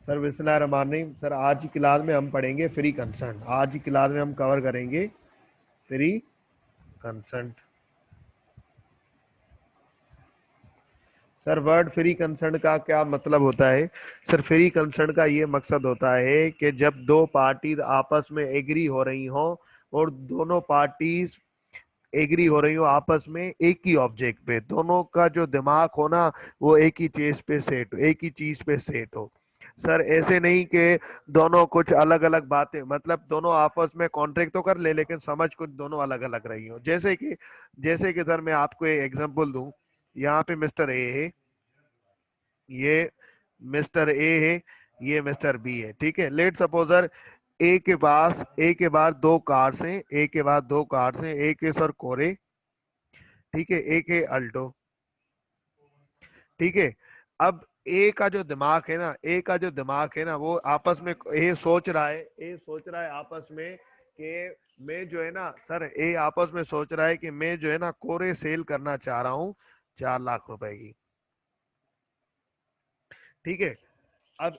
Sir बिस्मिल्लाहिर्रहमानिर्रहीम। Sir आज की क्लास में हम पढ़ेंगे फ्री कंसेंट। आज की क्लास में हम कवर करेंगे free consent. Sir word free consent का क्या मतलब होता है? सर फ्री कंसेंट का ये मकसद होता है कि जब दो पार्टीज आपस में एग्री हो रही हो और दोनों पार्टीज एग्री हो रही हो आपस में एक ही ऑब्जेक्ट पे, दोनों का जो दिमाग हो ना वो एक ही चीज पे सेट हो, एक ही चीज पे सेट हो। सर ऐसे नहीं कि दोनों कुछ अलग अलग बातें, मतलब दोनों आपस में कॉन्ट्रैक्ट तो कर ले लेकिन समझ कुछ दोनों अलग अलग रही हो। जैसे कि सर मैं आपको एक एग्जांपल दूं। यहाँ पे मिस्टर ए है, ये मिस्टर ए है, ये मिस्टर बी है। ठीक है, लेट सपोजर ए के बाद दो कार्स हैं, ए के बाद दो कार्स हैं, ए के सर कोरे, ठीक है, ए के अल्टो। ठीक है, अब ए का जो दिमाग है ना, ए का जो दिमाग है ना वो आपस में ए सोच रहा है आपस में कि मैं जो है ना, सर ए आपस में सोच रहा है कि मैं जो है ना कोरे सेल करना चाह रहा हूँ 4 लाख रुपए की। ठीक है, अब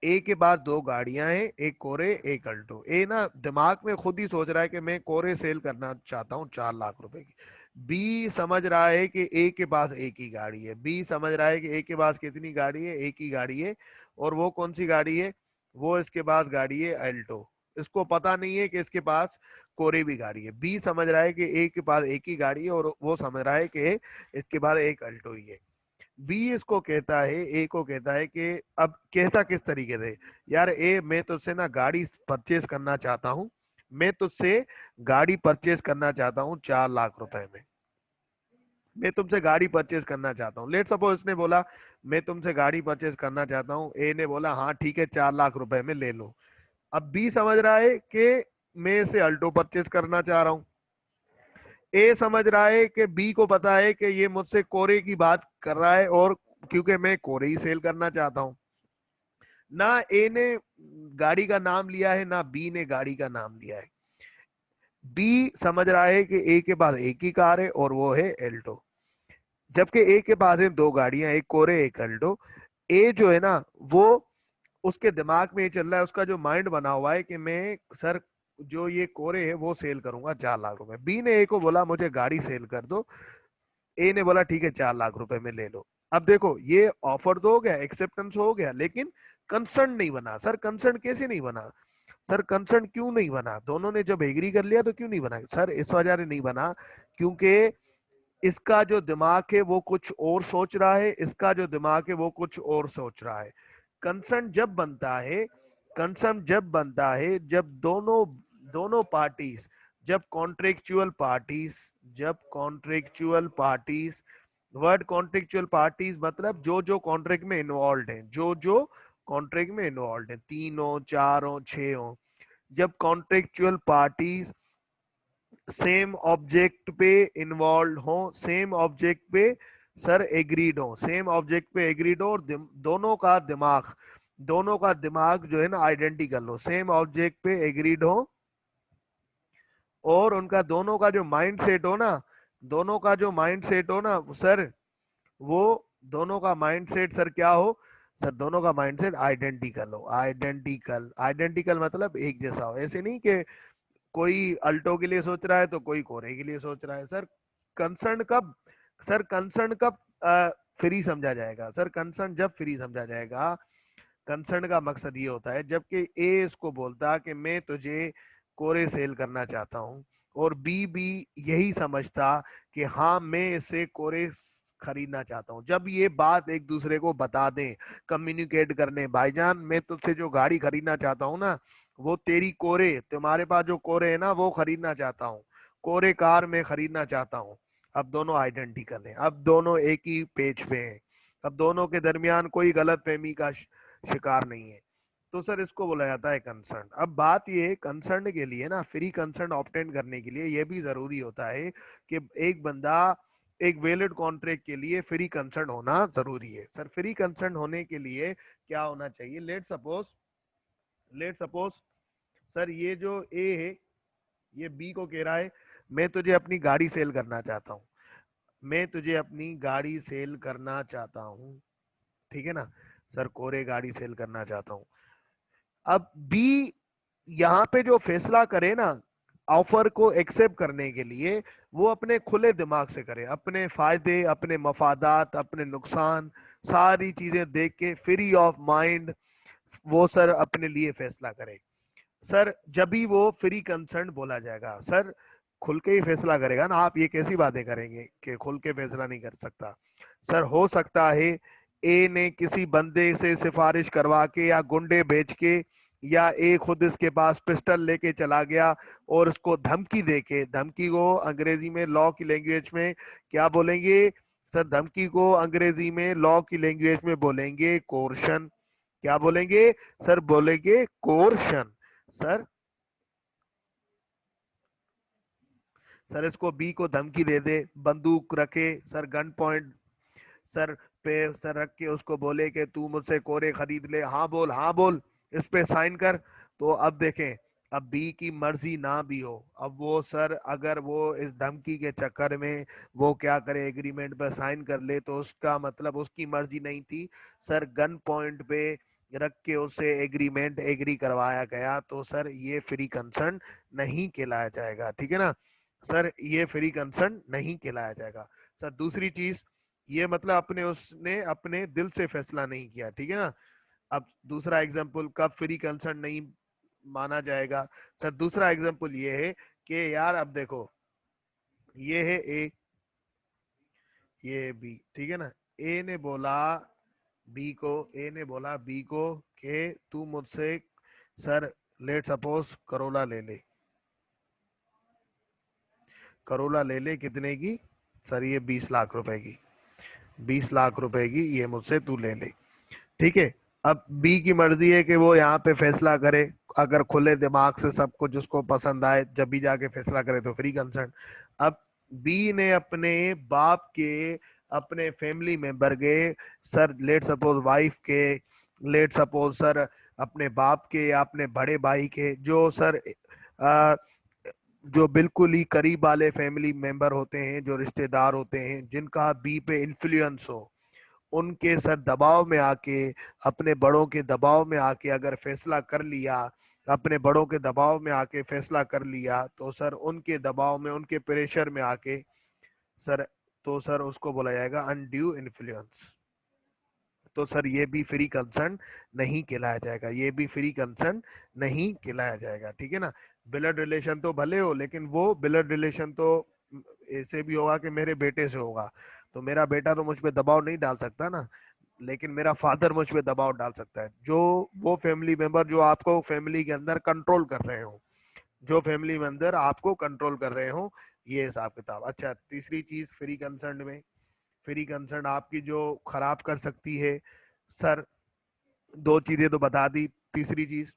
ए के पास दो गाड़ियां हैं, एक कोरे एक अल्टो। ए ना दिमाग में खुद ही सोच रहा है कि मैं कोरे सेल करना चाहता हूँ 4 लाख रुपए की। बी समझ रहा है कि ए के पास एक ही गाड़ी है, बी समझ रहा है कि ए के पास कितनी गाड़ी है, एक ही गाड़ी है। और वो कौन सी गाड़ी है? वो इसके पास गाड़ी है अल्टो। इसको पता नहीं है कि इसके पास कोरे भी गाड़ी है। बी समझ रहा है कि ए के पास एक ही गाड़ी है और वो समझ रहा है कि इसके पास एक अल्टो ही है। बी इसको कहता है, ए को कहता है कि अब कहता किस तरीके से, यार ए मैं तुझसे ना गाड़ी परचेज करना चाहता हूँ, मैं तुझसे गाड़ी परचेज करना चाहता हूँ 4 लाख रुपए में। मैं तुमसे गाड़ी परचेज करना चाहता हूँ। लेट सपोज इसने बोला मैं तुमसे गाड़ी परचेज करना चाहता हूँ, ए ने बोला हाँ ठीक है 4 लाख रुपए में ले लो। अब बी समझ रहा है कि मैं इसे अल्टो परचेज करना चाह रहा हूँ। ए समझ रहा है कि बी को पता है कि ये मुझसे कोरे की बात कर रहा है और क्योंकि मैं कोरे ही सेल करना चाहता हूं। ना ए ने गाड़ी का नाम लिया है ना बी ने गाड़ी का नाम लिया है। बी समझ रहा है कि ए के पास एक ही कार है और वो है एल्टो, जबकि ए के पास है दो गाड़ियां, एक कोरे एक अल्टो। ए जो है ना वो उसके दिमाग में ये चल रहा है, उसका जो माइंड बना हुआ है कि मैं सर जो ये कोरे है वो सेल करूंगा 4 लाख रुपए। बी ने ए को बोला मुझे गाड़ी सेल कर दो, ए ने बोला ठीक है 4 लाख रुपए में ले लो। अब देखो ये ऑफर तो हो गया, एक्सेप्टेंस हो गया, लेकिन कंसर्न नहीं बना। सर कंसर्न कैसे नहीं बना? सर कंसर्न क्यों नहीं बना? दोनों ने जब एग्री कर लिया तो क्यों नहीं बना? सर इस वजह से नहीं बना क्योंकि इसका जो दिमाग है वो कुछ और सोच रहा है, इसका जो दिमाग है वो कुछ और सोच रहा है। कंसर्न जब बनता है, कंसर्न जब बनता है जब दोनों दोनों पार्टीज, जब कॉन्ट्रेक्चुअल पार्टीज, जब contractual parties, word contractual parties मतलब जो जो कॉन्ट्रैक्ट में इन्वॉल्व हैं, जो जो कॉन्ट्रैक्ट में इन्वॉल्व हैं, तीनों चारों छह, जब कॉन्ट्रेक्चुअल पार्टीज सेम ऑब्जेक्ट पे इन्वॉल्व हो, सेम ऑब्जेक्ट पे सर एग्रीड हो, सेम ऑब्जेक्ट पे एग्रीड हो और दोनों का दिमाग, दोनों का दिमाग जो है ना आइडेंटिकल हो, सेम ऑब्जेक्ट पे एग्रीड हो और उनका दोनों का जो माइंड सेट हो ना, दोनों का जो माइंड सेट हो ना सर, वो दोनों का माइंड सेट सर क्या हो? सर दोनों का माइंड सेट आइडेंटिकल हो। आइडेंटिकल, आइडेंटिकल मतलब एक जैसा हो। ऐसे नहीं कि कोई अल्टो के लिए सोच रहा है तो कोई कोरे के लिए सोच रहा है। सर कंसर्न कब, सर कंसर्न कब फ्री समझा जाएगा? सर कंसर्न जब फ्री समझा जाएगा। कंसर्न का मकसद ये होता है जबकि ए इसको बोलता कि मैं तुझे कोरे सेल करना चाहता हूँ और बी भी यही समझता कि हाँ मैं इससे कोरे खरीदना चाहता हूँ। जब ये बात एक दूसरे को बता दें, कम्युनिकेट करने, भाईजान मैं तुझसे जो गाड़ी खरीदना चाहता हूँ ना वो तेरी कोरे, तुम्हारे पास जो कोरे है ना वो खरीदना चाहता हूँ, कोरे कार में खरीदना चाहता हूँ। अब दोनों आइडेंटिकल हैं, अब दोनों एक ही पेज पे हैं, अब दोनों के दरमियान कोई गलत फहमी का शिकार नहीं है। तो सर इसको बोला जाता है कंसर्न। अब बात ये है कंसर्न के लिए ना, फ्री कंसर्न ऑब्टेन करने के लिए ये भी जरूरी होता है कि एक बंदा एक वैलिड कॉन्ट्रैक्ट के लिए फ्री कंसर्न होना जरूरी है। सर फ्री कंसर्न होने के लिए क्या होना चाहिए? लेट सपोज सर ये जो ए है ये बी को कह रहा है मैं तुझे अपनी गाड़ी सेल करना चाहता हूँ, मैं तुझे अपनी गाड़ी सेल करना चाहता हूँ। ठीक है ना? सर कोरे गाड़ी सेल करना चाहता हूँ। अब बी यहाँ पे जो फैसला करे ना ऑफर को एक्सेप्ट करने के लिए, वो अपने खुले दिमाग से करे, अपने फायदे, अपने मफादात, अपने नुकसान, सारी चीजें देख के फ्री ऑफ माइंड वो सर अपने लिए फैसला करे। सर जब भी वो फ्री कंसर्न बोला जाएगा, सर खुल के ही फैसला करेगा ना। आप ये कैसी बातें करेंगे कि खुल के फैसला नहीं कर सकता? सर हो सकता है ए ने किसी बंदे से सिफारिश करवा के या गुंडे भेज के, या ए खुद इसके पास पिस्टल लेके चला गया और उसको धमकी दे के, धमकी को अंग्रेजी में लॉ की लैंग्वेज में क्या बोलेंगे सर? धमकी को अंग्रेजी में लॉ की लैंग्वेज में बोलेंगे कोर्शन। क्या बोलेंगे सर? बोलेंगे कोर्शन। सर सर इसको बी को धमकी दे दे, बंदूक रखे सर, गन पॉइंट सर पे सर रख के उसको बोले कि तू मुझसे कोरे खरीद ले, हाँ बोल, हाँ बोल, इस पे साइन कर। तो अब देखें, अब बी की मर्जी ना भी हो, अब वो सर अगर वो इस धमकी के चक्कर में वो क्या करे, एग्रीमेंट पर साइन कर ले, तो उसका मतलब उसकी मर्जी नहीं थी। सर गन पॉइंट पे रख के उससे एग्रीमेंट एग्री करवाया गया, तो सर ये फ्री कंसर्न नहीं कहलाया जाएगा। ठीक है ना सर? ये फ्री कंसर्न नहीं कहलाया जाएगा। सर दूसरी चीज, ये मतलब अपने उसने अपने दिल से फैसला नहीं किया। ठीक है ना? अब दूसरा एग्जांपल कब फ्री कंसर्न नहीं माना जाएगा? सर दूसरा एग्जांपल ये है कि यार अब देखो, ये है ए, ये बी, ठीक है ना? ए ने बोला बी को, ए ने बोला बी को कि तू मुझसे सर लेट सपोज करोला ले ले, करोला ले ले कितने की? सर ये 20 लाख रुपए की, 20 लाख रुपए की ये मुझसे तू ले ले। ठीक है? अब बी की मर्जी है कि वो यहाँ पे फैसला करे, अगर खुले दिमाग से सब कुछ उसको पसंद आए जब भी जाके फैसला करे तो फ्री कंसर्न। अब बी ने अपने बाप के, अपने फैमिली मेंबर के सर, लेट सपोज वाइफ के, लेट सपोज सर अपने बाप के या अपने बड़े भाई के, जो सर आ, जो बिल्कुल ही करीब वाले फैमिली मेंबर होते हैं, जो रिश्तेदार होते हैं, जिनका बी पे इन्फ्लुएंस हो, उनके सर दबाव में आके, अपने बड़ों के दबाव में आके अगर फैसला कर लिया, अपने बड़ों के दबाव में आके फैसला कर लिया, तो सर उनके दबाव में, उनके प्रेशर में आके सर, तो सर उसको बोला जाएगा अनड्यू इन्फ्लुएंस। तो सर ये भी फ्री कंसर्न नहीं कहलाया जाएगा, ये भी फ्री कंसर्न नहीं कहलाया जाएगा। ठीक है ना? ब्लड रिलेशन तो भले हो, लेकिन वो ब्लड रिलेशन तो ऐसे भी होगा कि मेरे बेटे से होगा, तो मेरा बेटा तो मुझ पे दबाव नहीं डाल सकता ना, लेकिन मेरा फादर मुझ पे दबाव डाल सकता है। जो वो फैमिली मेंबर जो आपको फैमिली के अंदर कंट्रोल कर रहे हो, जो फैमिली मेंबर आपको कंट्रोल कर रहे हो, ये हिसाब किताब। अच्छा तीसरी चीज फ्री कंसर्न में, फ्री कंसर्न आपकी जो खराब कर सकती है सर, दो चीजें तो बता दी। तीसरी चीज,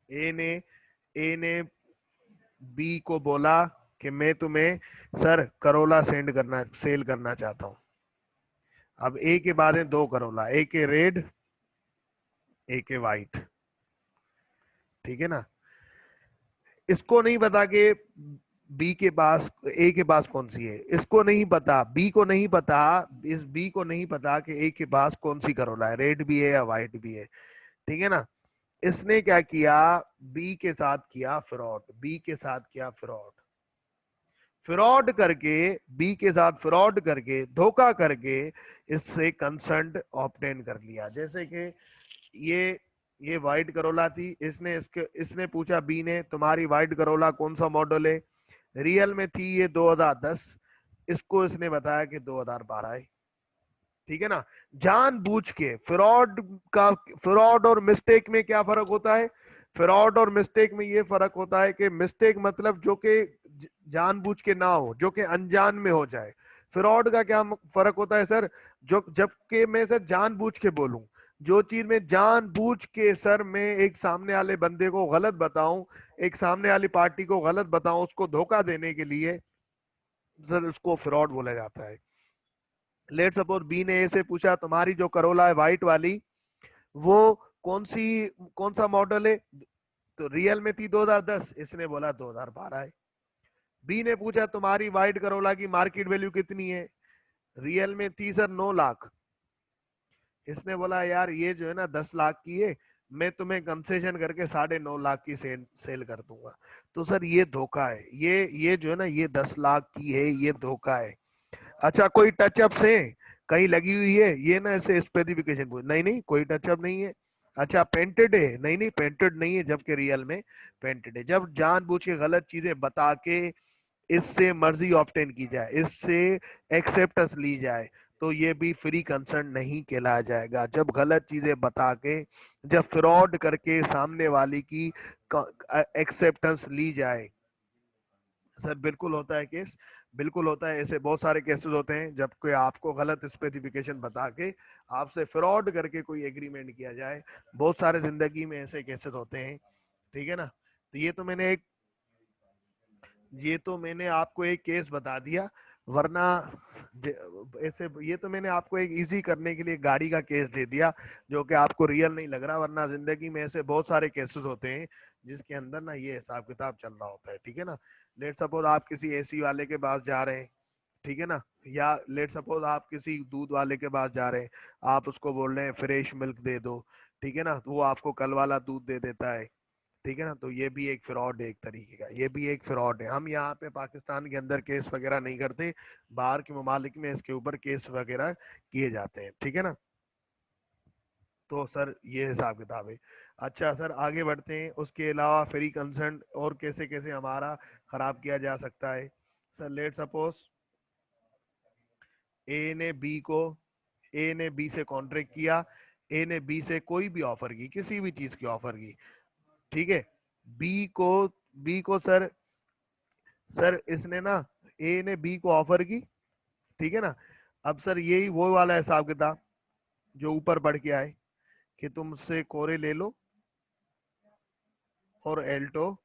ए ने ए ने बी को बोला कि मैं तुम्हें सर करोला सेल करना चाहता हूं। अब ए के बाद है दो करोला, एक है रेड, एक है वाइट। ठीक है ना? इसको नहीं पता कि बी के पास, ए के पास कौन सी है, इसको नहीं पता, बी को नहीं पता, इस बी को नहीं पता कि ए के पास कौन सी करोला है, रेड भी है या वाइट भी है। ठीक है ना? इसने क्या किया, बी के साथ किया फ्रॉड, बी के साथ किया फ्रॉड, फ्रॉड करके, बी के साथ फ्रॉड करके, धोखा करके इससे कंसेंट ऑब्टेन कर लिया। जैसे कि ये ये व्हाइट करोला थी, इसने पूछा बी ने, तुम्हारी व्हाइट करोला कौन सा मॉडल है? रियल में थी ये 2010, इसको इसने बताया कि 2012 है। ठीक है ना? जानबूझ के फ्रॉड का, फ्रॉड और मिस्टेक में क्या फर्क होता है? फ्रॉड और मिस्टेक में ये फर्क होता है कि मिस्टेक मतलब जो कि जानबूझ के ना हो, जो कि अनजान में हो जाए। फ्रॉड का क्या फर्क होता है सर? जो जबकि मैं सर जानबूझ के बोलूं, जो चीज में जानबूझ के सर मैं एक सामने वाले बंदे को गलत बताऊं, एक सामने वाली पार्टी को गलत बताऊं, उसको धोखा देने के लिए, सर उसको फ्रॉड बोला जाता है। लेट सपोज बी ने ए से पूछा तुम्हारी जो करोला है व्हाइट वाली, वो कौन सी, कौन सा मॉडल है? तो रियल में थी 2010, इसने बोला 2012 है। बी ने पूछा तुम्हारी व्हाइट करोला की मार्केट वैल्यू कितनी है? रियल में थी सर 9 लाख, इसने बोला यार ये जो है ना 10 लाख की है, मैं तुम्हें कंसेशन करके 9.5 लाख की सेल कर दूंगा। तो सर ये धोखा है, ये जो है ना ये 10 लाख की है, ये धोखा है। अच्छा कोई टचअप से कहीं लगी हुई है, ये ना ऐसे स्पेसिफिकेशन पूछ, नहीं नहीं कोई टचअप नहीं है। अच्छा पेंटेड है, नहीं नहीं पेंटेड नहीं है, जबकि रियल में पेंटेड है। जब जानबूझ के गलत चीजें बता के इससे मर्जी ऑब्टेन की जाए, इससे एक्सेप्टेंस ली जाए, तो ये भी फ्री कंसर्न नहीं कहलाया जाएगा। जब गलत चीजें बता के, जब फ्रॉड करके सामने वाले की एक्सेप्टेंस ली जाए, सर बिल्कुल होता है केस, बिल्कुल होता है। ऐसे बहुत सारे केसेस होते हैं जब कोई आपको गलत स्पेसिफिकेशन बता के आपसे फ्रॉड करके कोई एग्रीमेंट किया जाए, बहुत सारे जिंदगी में ऐसे केसेस होते हैं। ठीक है ना। तो ये तो मैंने आपको एक केस बता दिया, वरना ऐसे ये तो मैंने आपको एक इजी करने के लिए गाड़ी का केस दे दिया जो कि आपको रियल नहीं लग रहा, वरना जिंदगी में ऐसे बहुत सारे केसेस होते हैं जिसके अंदर ना ये हिसाब किताब चल रहा होता है। ठीक है ना। लेट सपोज आप किसी एसी वाले के पास जा रहे हैं, ठीक है ना, या लेट सपोज आप किसी दूध वाले के पास जा रहे हैं, आप उसको बोल रहे हैं फ्रेश मिल्क दे दो, ठीक है ना, तो वो आपको कल वाला दूध दे देता है। ठीक है ना। तो ये भी एक फ्रॉड है, एक तरीके का ये भी एक फ्रॉड है। हम यहाँ पे पाकिस्तान के अंदर केस वगैरह नहीं करते, बाहर के ममालिक में इसके ऊपर केस वगैरह किए जाते हैं। ठीक है ना। तो सर ये हिसाब किताब है। अच्छा सर आगे बढ़ते हैं, उसके अलावा फ्री कंसर्न और कैसे कैसे हमारा खराब किया जा सकता है। सर लेट सपोज ए ने बी को ए ने बी से कॉन्ट्रैक्ट किया, ए ने बी से कोई भी ऑफर की, किसी भी चीज की ऑफर की, ठीक है। बी को बी को सर इसने ना ए ने बी को ऑफर की, ठीक है ना। अब सर यही वो वाला हिसाब किताब जो ऊपर बढ़ के आए कि तुमसे कोरे ले लो और एल्टो,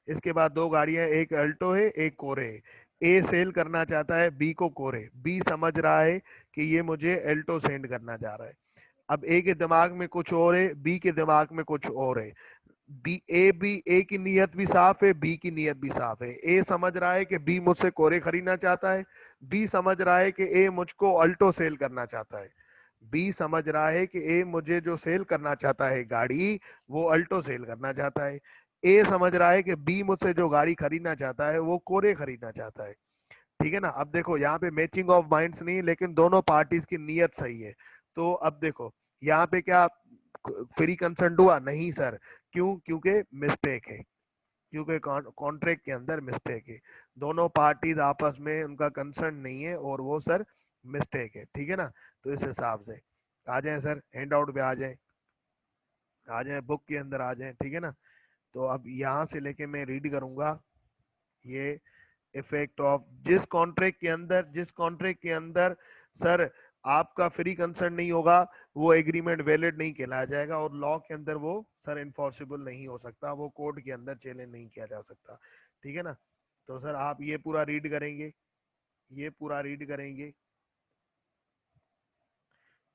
इसके बाद दो गाड़ियां, एक एल्टो है एक कोरे है। ए सेल करना चाहता है बी को कोरे, बी समझ रहा है कि ये मुझे एल्टो सेंड करना चाह रहा है। अब ए के दिमाग में कुछ और है, बी के दिमाग में कुछ और है। ए की नीयत भी साफ है, बी की नीयत भी साफ है। ए समझ रहा है कि बी मुझसे कोरे खरीदना चाहता है, बी समझ रहा है कि ए मुझको अल्टो सेल करना चाहता है। बी समझ रहा है कि ए मुझे जो सेल करना चाहता है गाड़ी, वो अल्टो सेल करना चाहता है। ए समझ रहा है कि बी मुझसे जो गाड़ी खरीदना चाहता है वो कोरे खरीदना चाहता है। ठीक है ना। अब देखो यहाँ पे मैचिंग ऑफ माइंड्स नहीं, लेकिन दोनों पार्टीज की नीयत सही है। तो अब देखो यहाँ पे क्या फ्री कंसर्न हुआ? नहीं सर। क्यों? क्योंकि मिस्टेक है, क्योंकि कॉन्ट्रैक्ट के अंदर मिस्टेक है। दोनों पार्टीज आपस में उनका कंसर्न नहीं है और वो सर मिस्टेक है। ठीक है ना। तो इस हिसाब से आ जाए सर, हैंड आउट पे आ जाए, आ जाए बुक के अंदर आ जाए। ठीक है ना। तो अब यहाँ से लेके मैं रीड करूंगा ये इफेक्ट ऑफ जिस कॉन्ट्रैक्ट के अंदर सर आपका फ्री कंसर्न नहीं होगा, वो एग्रीमेंट वैलिड नहीं कहलाया जाएगा और लॉ के अंदर वो सर इन्फोर्सिबल नहीं हो सकता, वो कोर्ट के अंदर चैलेंज नहीं किया जा सकता। ठीक है ना। तो सर आप ये पूरा रीड करेंगे, ये पूरा रीड करेंगे,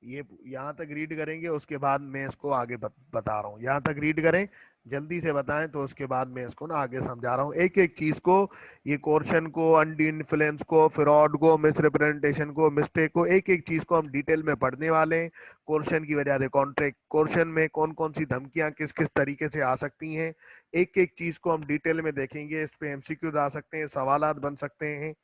ये यहाँ तक रीड करेंगे, उसके बाद मैं इसको आगे बता रहा हूँ। यहाँ तक रीड करें, जल्दी से बताएं, तो उसके बाद मैं इसको ना आगे समझा रहा हूँ एक एक चीज को। ये कोर्शन को, अनड्यू इन्फ्लुएंस को, फ्रॉड को, मिसरिप्रेजेंटेशन को, मिस्टेक को, एक एक चीज को हम डिटेल में पढ़ने वाले हैं। कोर्शन की वजह से कॉन्ट्रैक्ट, कोर्शन में कौन कौन सी धमकियां किस किस तरीके से आ सकती हैं, एक एक चीज को हम डिटेल में देखेंगे। इस पे एमसीक्यूज आ सकते हैं, सवालात बन सकते हैं।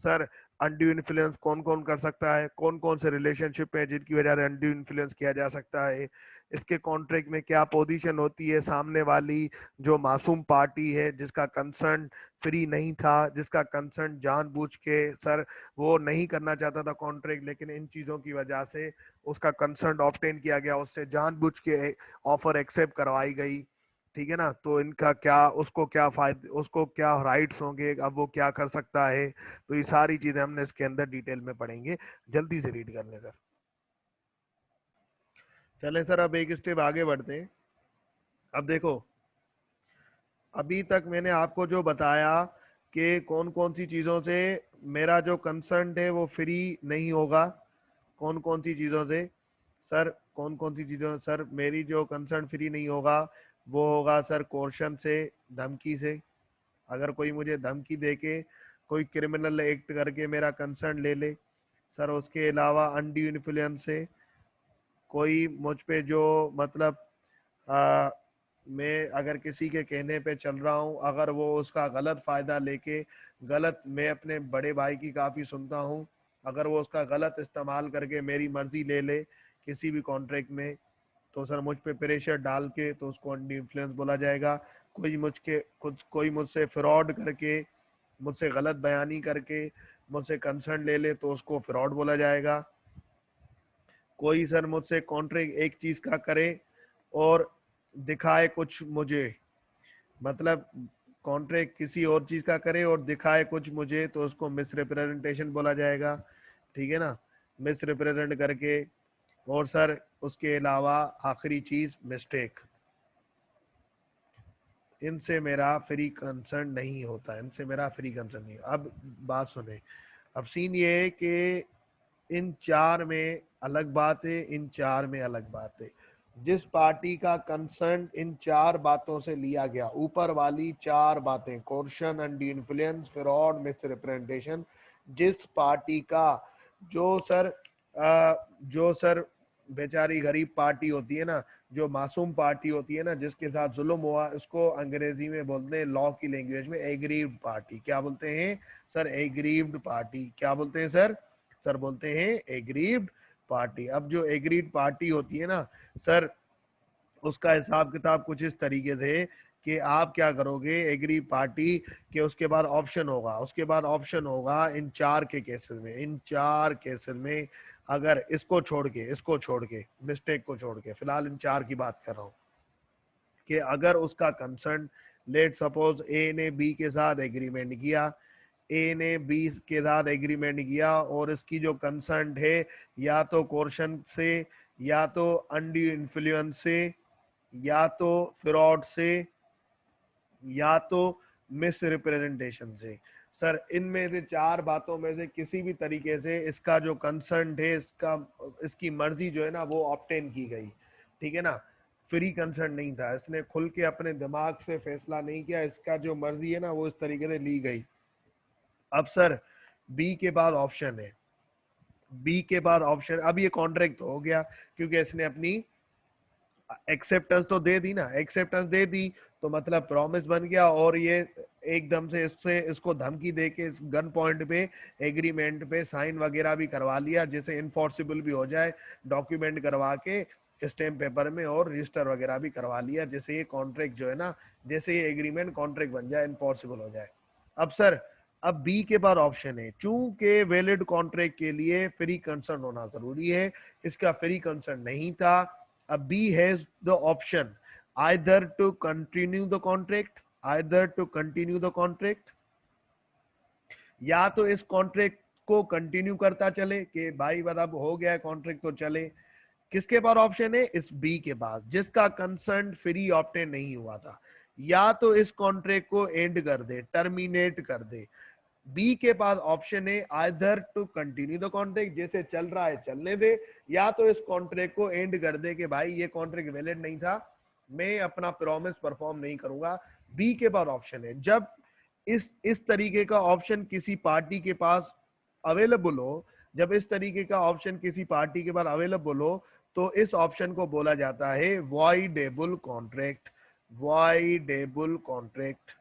सर अनड्यू इन्फ्लुएंस कौन कौन कर सकता है, कौन कौन से रिलेशनशिप है जिनकी वजह से अनड्यू इन्फ्लुएंस किया जा सकता है, इसके कॉन्ट्रैक्ट में क्या पोजीशन होती है, सामने वाली जो मासूम पार्टी है जिसका कंसर्न फ्री नहीं था, जिसका कंसर्न जानबूझ के सर वो नहीं करना चाहता था कॉन्ट्रैक्ट, लेकिन इन चीजों की वजह से उसका कंसर्न ऑब्टेन किया गया, उससे जानबूझ के ऑफर एक्सेप्ट करवाई गई। ठीक है ना। तो इनका क्या, उसको क्या फायदे, उसको क्या राइट्स होंगे, अब वो क्या कर सकता है। तो ये सारी चीजें हमने इसके अंदर डिटेल में पढ़ेंगे। जल्दी से रीड कर लें सर। चलें सर अब एक स्टेप आगे बढ़ते हैं। अब देखो, अभी तक मैंने आपको जो बताया कि कौन कौन सी चीजों से मेरा जो कंसर्न है वो फ्री नहीं होगा, कौन कौन सी चीजों से सर, कौन कौन सी चीजों सर मेरी जो कंसर्न फ्री नहीं होगा, वो होगा सर कोर्शन से, धमकी से। अगर कोई मुझे धमकी दे के कोई क्रिमिनल एक्ट करके मेरा कंसर्न ले ले। सर उसके अलावा अनड्यू इन्फ्लुएंस से, कोई मुझ पे जो मतलब मैं अगर किसी के कहने पे चल रहा हूँ, अगर वो उसका गलत फायदा लेके गलत, मैं अपने बड़े भाई की काफी सुनता हूँ, अगर वो उसका गलत इस्तेमाल करके मेरी मर्जी ले ले किसी भी कॉन्ट्रैक्ट में, तो सर मुझ पे प्रेशर डाल के तो उसको अंडी इन्फ्लुएंस बोला जाएगा। कोई मुझसे फ्रॉड करके, मुझसे गलत बयानी करके मुझसे कंसर्न ले ले तो उसको फ्रॉड बोला जाएगा। कोई सर मुझसे कॉन्ट्रैक्ट एक चीज का करे और दिखाए कुछ मुझे, मतलब कॉन्ट्रैक्ट किसी और चीज का करे और दिखाए कुछ मुझे, तो उसको मिस रिप्रेजेंटेशन बोला जाएगा। ठीक है ना, मिस रिप्रेजेंट करके। और सर उसके अलावा आखिरी चीज मिस्टेक, इनसे मेरा फ्री कंसर्न नहीं होता, इनसे मेरा फ्री कंसर्न नहीं। अब बात सुने, अब सीन ये है कि इन चार में अलग बात है, इन चार में अलग बात है। जिस पार्टी का कंसर्न इन चार बातों से लिया गया, ऊपर वाली चार बातें, कोर्शन, अंडी इन्फ्लुएंस, फ्रॉड, मिस रिप्रेजेंटेशन, जिस पार्टी का जो सर बेचारी गरीब पार्टी होती है ना, जो मासूम पार्टी होती है ना, जिसके साथ जुल्म हुआ, उसको अंग्रेजी में बोलते हैं, लॉ की लैंग्वेज में, एग्रीव्ड पार्टी। क्या बोलते हैं सर? Aggrieved party. क्या बोलते हैं सर? सर बोलते हैं एग्रीव्ड पार्टी। अब जो एग्रीड पार्टी होती है ना सर, उसका हिसाब किताब कुछ इस तरीके से कि आप क्या करोगे एग्री पार्टी के, उसके बाद ऑप्शन होगा, उसके बाद ऑप्शन होगा इन चार के केसेस में, इन चार केसेस में अगर इसको छोड़ के मिस्टेक को छोड़ के, फिलहाल इन चार की बात कर रहा हूं, कि अगर उसका कंसर्न, लेट सपोज ए ने बी के साथ एग्रीमेंट किया, ए ने बी के साथ एग्रीमेंट किया और इसकी जो कंसर्न है या तो कोर्शन से, या तो अंडी इन्फ्लुएंस से, या तो फ्रॉड से, या तो मिस रिप्रेजेंटेशन से। सर इनमें से चार बातों में से किसी भी तरीके से इसका जो कंसर्न है, इसकी मर्जी जो है ना वो ऑब्टेन की गई। ठीक है ना, फ्री कंसर्न नहीं था, इसने खुल के अपने दिमाग से फैसला नहीं किया, इसका जो मर्जी है ना वो इस तरीके से ली गई। अब सर बी के बाद ऑप्शन है, बी के बाद ऑप्शन, अब ये कॉन्ट्रैक्ट तो हो गया क्योंकि इसने अपनी एक्सेप्टेंस तो दे दी ना, एक्सेप्टेंस दे दी तो मतलब प्रॉमिस बन गया, और ये एकदम से इसको धमकी दे के इस गन पॉइंट पे एग्रीमेंट पे साइन वगैरह भी करवा लिया, जिसे इनफोर्सिबल भी हो जाए, डॉक्यूमेंट करवा के स्टैम्प पेपर में, और रजिस्टर वगैरह भी करवा लिया, जैसे ये कॉन्ट्रैक्ट जो है ना, जैसे ये एग्रीमेंट कॉन्ट्रैक्ट बन जाए, इनफोर्सिबल हो जाए। अब सर अब बी के बाद ऑप्शन है, चूंकि वैलिड कॉन्ट्रैक्ट के लिए फ्री कंसर्न होना जरूरी है, इसका फ्री कंसर्न नहीं था। अब B has the option either to continue the contract, either to continue the contract, या तो इस कॉन्ट्रैक्ट को कंटिन्यू करता चले कि भाई मतलब हो गया है कॉन्ट्रैक्ट तो चले। किसके पास ऑप्शन है? इस बी के पास, जिसका कंसर्न फ्री ऑप्टेन नहीं हुआ था, या तो इस कॉन्ट्रैक्ट को एंड कर दे, टर्मिनेट कर दे। बी के पास ऑप्शन है either to continue the contract, जैसे चल रहा है चलने दे, या तो इस कॉन्ट्रैक्ट को एंड कर दे कि भाई ये कॉन्ट्रैक्ट वैलिड नहीं था, मैं अपना प्रॉमिस परफॉर्म नहीं करूंगा। बी के पास ऑप्शन है। जब इस तरीके का ऑप्शन किसी पार्टी के पास अवेलेबल हो, जब इस तरीके का ऑप्शन किसी पार्टी के पास अवेलेबल हो, तो इस ऑप्शन को बोला जाता है voidable contract. Voidable contract,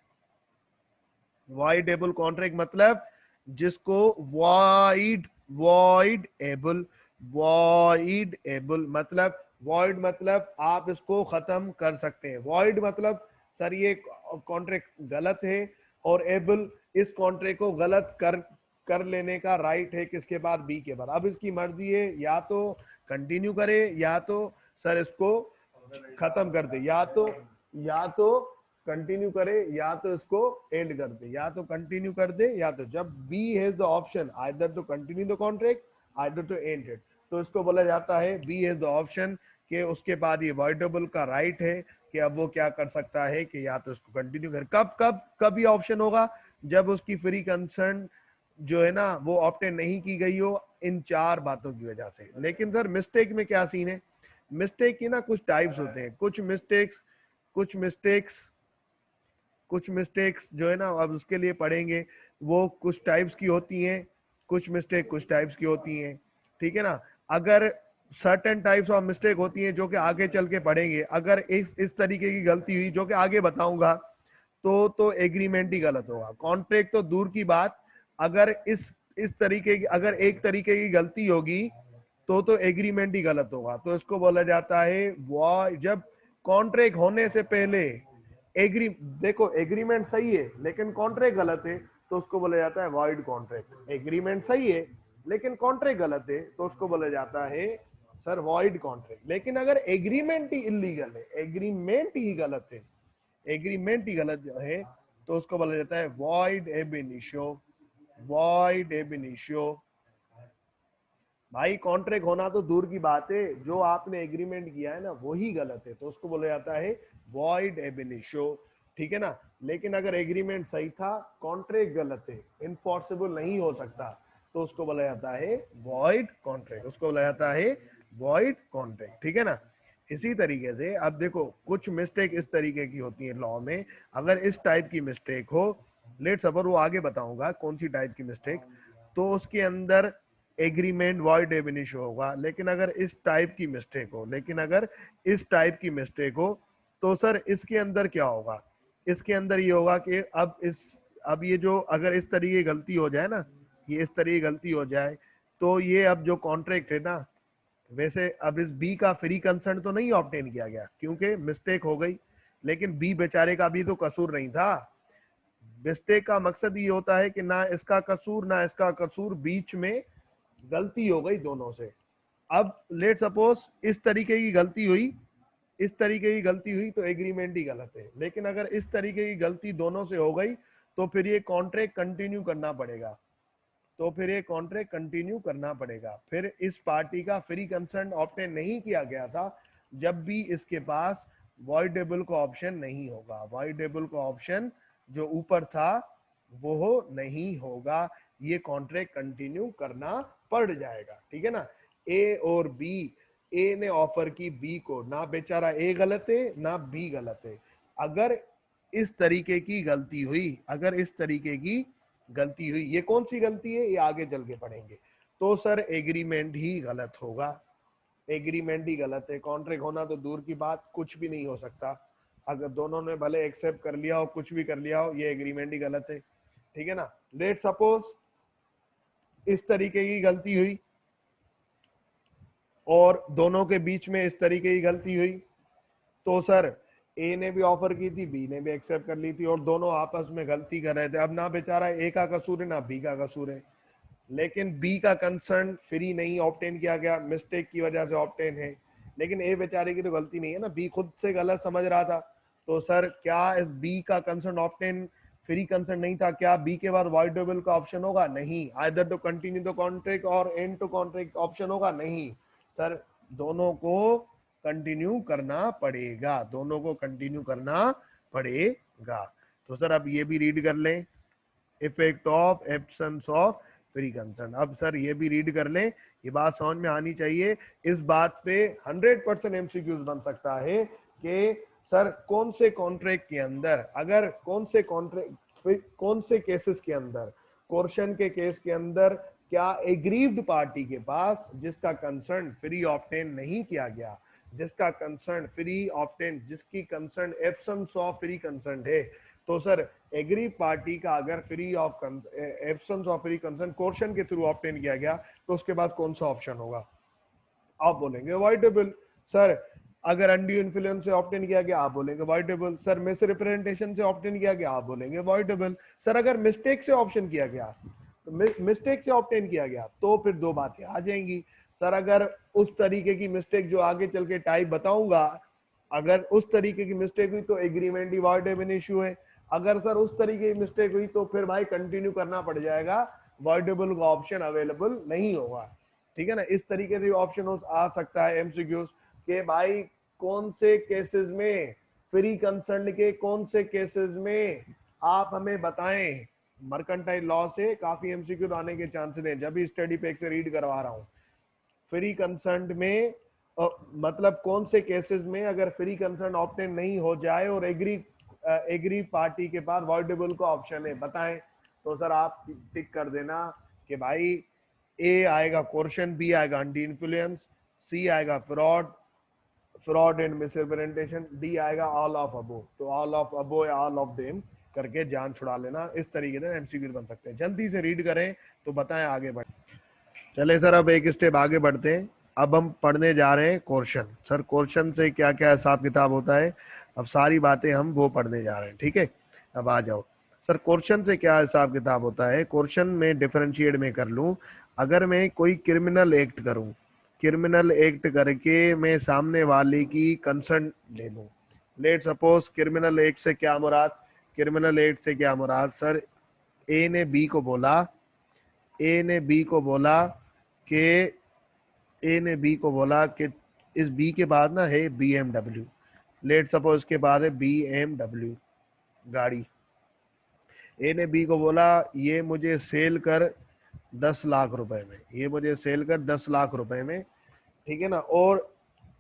void able contract मतलब जिसको void, void able, void able मतलब, वॉइड मतलब आप इसको खत्म कर सकते हैं, वॉइड मतलब सर ये कॉन्ट्रैक्ट गलत है, और एबल इस कॉन्ट्रैक्ट को गलत कर लेने का राइट है किसके बाद? बी के बाद। अब इसकी मर्जी है या तो कंटिन्यू करे, या तो सर इसको खत्म कर दे, या तो कंटिन्यू करे, या तो इसको एंड कर दे, या तो कंटिन्यू कर दे, या तो, जब B has the option either to continue the contract, either to end it, तो इसको बोला जाता है बी हैज द ऑप्शन, कि उसके बाद ये वॉइडेबल का राइट है कि अब वो क्या कर सकता है कि या तो इसको कंटिन्यू कर। कब कब कब ये ऑप्शन होगा? जब उसकी फ्री कंसर्न जो है ना वो ऑप्टेन नहीं की गई हो इन चार बातों की वजह से। लेकिन सर मिस्टेक में क्या सीन है? मिस्टेक की ना कुछ टाइप्स होते हैं, कुछ मिस्टेक्स जो है ना, अब उसके लिए पढ़ेंगे, वो कुछ टाइप्स की होती हैं, कुछ मिस्टेक कुछ टाइप्स की होती हैं। ठीक है ना, अगर सर्टेन टाइप्स ऑफ मिस्टेक होती हैं जो कि आगे चल के पढ़ेंगे। अगर इस तरीके की गलती हुई जो कि आगे बताऊंगा तो एग्रीमेंट ही गलत होगा। कॉन्ट्रैक्ट तो दूर की बात, अगर इस तरीके की अगर एक तरीके की गलती होगी तो एग्रीमेंट ही गलत होगा। तो इसको बोला जाता है जब कॉन्ट्रैक्ट होने से पहले एग्री देखो एग्रीमेंट सही है लेकिन कॉन्ट्रैक्ट गलत है तो उसको बोला जाता है वॉइड कॉन्ट्रैक्ट। एग्रीमेंट सही है लेकिन कॉन्ट्रैक्ट गलत है तो उसको बोला जाता है सर वॉइड कॉन्ट्रैक्ट। लेकिन अगर एग्रीमेंट ही इलीगल है, एग्रीमेंट ही गलत है, एग्रीमेंट ही गलत है तो उसको बोला जाता है वॉइड एब इनिशियो। वॉइड एब इनिशियो। भाई कॉन्ट्रैक्ट होना तो दूर की बात है, जो आपने एग्रीमेंट किया है ना वही गलत है तो उसको बोला जाता है वॉइड एब इनिशियो। ठीक है ना। लेकिन अगर एग्रीमेंट सही था, कॉन्ट्रैक्ट गलत है, इनफोर्सेबल नहीं हो सकता तो उसको बोला जाता है वॉइड कॉन्ट्रैक्ट। उसको बोला जाता है वॉइड कॉन्ट्रैक्ट। ठीक है ना। इसी तरीके से अब देखो कुछ मिस्टेक इस तरीके की होती है लॉ में। अगर इस टाइप की मिस्टेक हो, लेट सपोज, वो आगे बताऊंगा कौन सी टाइप की मिस्टेक, तो उसके अंदर एग्रीमेंट वॉइड एब इनिशियो होगा। लेकिन अगर इस टाइप की मिस्टेक हो, लेकिन अगर इस टाइप की मिस्टेक हो तो सर इसके अंदर क्या होगा? इसके अंदर ये होगा कि अब ये जो अगर इस तरीके की गलती हो जाए ना, ये इस तरीके की गलती हो जाए तो ये अब जो कॉन्ट्रैक्ट है ना, वैसे अब इस बी का फ्री कंसर्न तो नहीं ऑब्टेन किया गया क्योंकि मिस्टेक हो गई, लेकिन बी बेचारे का भी तो कसूर नहीं था। मिस्टेक का मकसद ये होता है कि ना इसका कसूर ना इसका कसूर, बीच में गलती हो गई दोनों से। अब लेट सपोज इस तरीके की गलती हुई, इस तरीके की गलती हुई तो एग्रीमेंट ही गलत है। लेकिन अगर इस तरीके की गलती दोनों से हो गई तो फिर ये कॉन्ट्रैक्ट कंटिन्यू करना पड़ेगा। तो फिर ये कॉन्ट्रैक्ट कंटिन्यू करना पड़ेगा। फिर इस पार्टी का फ्री कंसर्न ऑप्टेन नहीं किया गया था जब भी इसके पास वॉइडेबल का ऑप्शन नहीं होगा। वॉइडेबल का ऑप्शन जो ऊपर था वो नहीं होगा, ये कॉन्ट्रैक्ट कंटिन्यू करना पड़ जाएगा। ठीक है ना। ए और बी, ए ने ऑफर की बी को, ना बेचारा ए गलत है ना बी गलत है। अगर इस तरीके की गलती हुई, अगर इस तरीके की गलती हुई, ये कौन सी गलती है ये आगे चल के पढ़ेंगे, तो सर एग्रीमेंट ही गलत होगा। एग्रीमेंट ही गलत है। कॉन्ट्रैक्ट होना तो दूर की बात, कुछ भी नहीं हो सकता। अगर दोनों ने भले एक्सेप्ट कर लिया हो, कुछ भी कर लिया हो, ये एग्रीमेंट ही गलत है। ठीक है ना। लेट सपोज इस तरीके की गलती हुई और दोनों के बीच में इस तरीके की गलती हुई तो सर ए ने भी ऑफर की थी, बी ने भी एक्सेप्ट कर ली थी और दोनों आपस में गलती कर रहे थे। अब ना बेचारा ए का कसूर है ना बी का कसूर है, लेकिन बी का कंसर्न फ्री नहीं ऑब्टेन किया गया, मिस्टेक की वजह से ऑब्टेन है। लेकिन ए बेचारे की तो गलती नहीं है ना, बी खुद से गलत समझ रहा था। तो सर क्या इस बी का कंसर्न ऑब्टेन फ्री कंसर्न नहीं था, क्या बी के बाद वॉइडेबल का ऑप्शन होगा? नहीं। Either to continue the contract और एंड टू कॉन्ट्रैक्ट ऑप्शन होगा? नहीं सर, दोनों को कंटिन्यू करना पड़ेगा, दोनों को कंटिन्यू करना पड़ेगा। तो सर अब ये भी रीड कर लें, effect of absence of free concern. अब सर ये भी रीड कर लें, ये बात समझ में आनी चाहिए। इस बात पे 100% एमसीक्यूज बन सकता है कि सर कौन से कॉन्ट्रैक्ट के अंदर, अगर कौन से कॉन्ट्रैक्ट, कौन से केसेस के अंदर, कोर्शन के केस के अंदर क्या एग्रीव्ड पार्टी के पास जिसका कंसर्न फ्री ऑब्टेन नहीं किया गया, जिसका कंसर्न फ्री ऑब्टेन, जिसकी concern absence of free concern है, तो सर एग्री पार्टी का अगर free of absence of free concern coercion के थ्रू ऑब्टेन किया गया तो उसके बाद कौन सा ऑप्शन होगा? आप बोलेंगे अवॉइडेबल। सर अगर अनड्यू इन्फ्लुएंस से ऑब्टेन किया गया आप बोलेंगे अवॉइडेबल। सर मिस रिप्रेजेंटेशन से ऑब्टेन किया गया आप बोलेंगे अवॉइडेबल। सर अगर मिस्टेक से ऑप्शन किया गया, तो मिस्टेक से ऑब्टेन किया गया तो फिर दो बातें आ जाएंगी। सर अगर उस तरीके की मिस्टेक जो आगे चल के टाइप बताऊंगा, अगर उस तरीके की मिस्टेक हुई तो एग्रीमेंट ही वॉइडेबल इश्यू है। अगर सर उस तरीके की मिस्टेक हुई तो फिर भाई कंटिन्यू करना पड़ जाएगा, वॉइडेबल का ऑप्शन अवेलेबल नहीं होगा। ठीक है ना। इस तरीके से ऑप्शन आ सकता है एमसीक्यूज के भाई कौन से केसेस में, फ्री कंसर्न के कौन से केसेस में आप हमें बताएं। मर्केंटाइल लॉ से काफी एमसीक्यू आने के चांसेस हैं, जब भी स्टडी पैक से रीड करवा रहा हूं। फ्री कंसर्न में मतलब कौन से केसेस में अगर फ्री कंसर्न ऑप्टेन नहीं हो जाए और एग्री पार्टी के पास वॉइडेबल का ऑप्शन है, बताएं। तो सर आप टिक कर देना कि भाई ए आएगा कोर्शन, बी आएगा अंडी इन्फ्लुएंस, सी आएगा fraud, fraud and misrepresentation, D आएगा ऑल ऑफ अबो। तो ऑल ऑफ अबो या ऑल ऑफ देम करके जान छुड़ा लेना। इस तरीके से एमसीक्यू बन सकते हैं। जल्दी से रीड करें तो बताएं आगे बढ़। चले सर अब एक स्टेप आगे बढ़ते हैं। अब हम पढ़ने जा रहे हैं क्वेश्चन। सर क्वेश्चन से क्या क्या हिसाब किताब होता है, अब सारी बातें हम वो पढ़ने जा रहे हैं, ठीक है। अब आ जाओ सर, क्वेश्चन से क्या हिसाब किताब होता है। क्वेश्चन में डिफरेंशिएट में कर लूं, अगर मैं कोई क्रिमिनल एक्ट करूं, क्रिमिनल एक्ट करके मैं सामने वाले की कंसर्न ले लूं। लेट सपोज क्रिमिनल एक्ट से क्या मुराद, क्रिमिनल एक्ट से क्या मुराद सर, ए ने बी को बोला, ए ने बी को बोला कि ए ने बी को बोला कि इस बी के बाद ना है BMW, लेट सपोज के बाद है BMW गाड़ी। ए ने बी को बोला ये मुझे सेल कर 10 लाख रुपए में, ये मुझे सेल कर 10 लाख रुपए में, ठीक है ना। और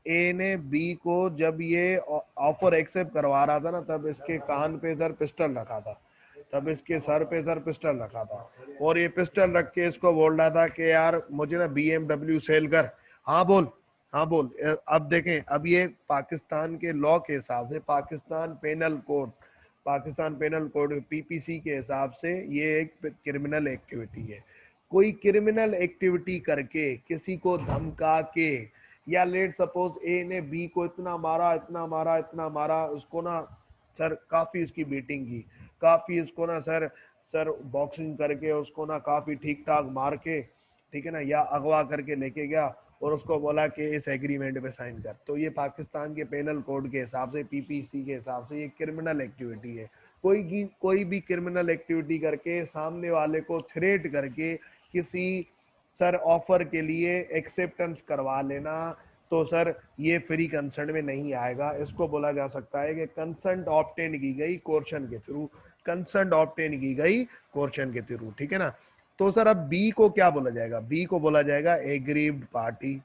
ए ने बी को जब ये ऑफर एक्सेप्ट करवा रहा था ना, तब इसके कान पे सर पिस्टल रखा था, तब इसके सर पे सर पिस्टल रखा था, और ये पिस्टल रख के इसको बोल रहा था कि यार मुझे ना BMW सेल कर। हाँ बोल, हाँ बोल। अब देखें, अब ये पाकिस्तान के लॉ के हिसाब से, Pakistan penal code, Pakistan penal code PPC के हिसाब से ये एक क्रिमिनल एक्टिविटी है। कोई क्रिमिनल एक्टिविटी करके किसी को धमका के, या लेट सपोज ए ने बी को इतना मारा, इतना मारा, इतना मारा, उसको ना सर काफी उसकी बीटिंग की, काफी उसको ना सर, सर बॉक्सिंग करके उसको ना काफी ठीक ठाक मार के, ठीक है ना, या अगवा करके लेके गया और उसको बोला कि इस एग्रीमेंट पे साइन कर। तो ये पाकिस्तान के पेनल कोड के हिसाब से, PPC के हिसाब से ये क्रिमिनल एक्टिविटी है। कोई भी क्रिमिनल एक्टिविटी करके सामने वाले को थ्रेट करके किसी सर ऑफर के लिए एक्सेप्टेंस करवा लेना, तो सर ये फ्री कंसेंट में नहीं आएगा। इसको बोला जा सकता है कि कंसेंट ऑब्टेन की गई कोर्शन के थ्रू, कंसेंट ऑब्टेन की गई कोर्शन के थ्रू, ठीक है ना। तो सर अब बी को क्या बोला जाएगा, बी को बोला जाएगा एग्रीव्ड पार्टी,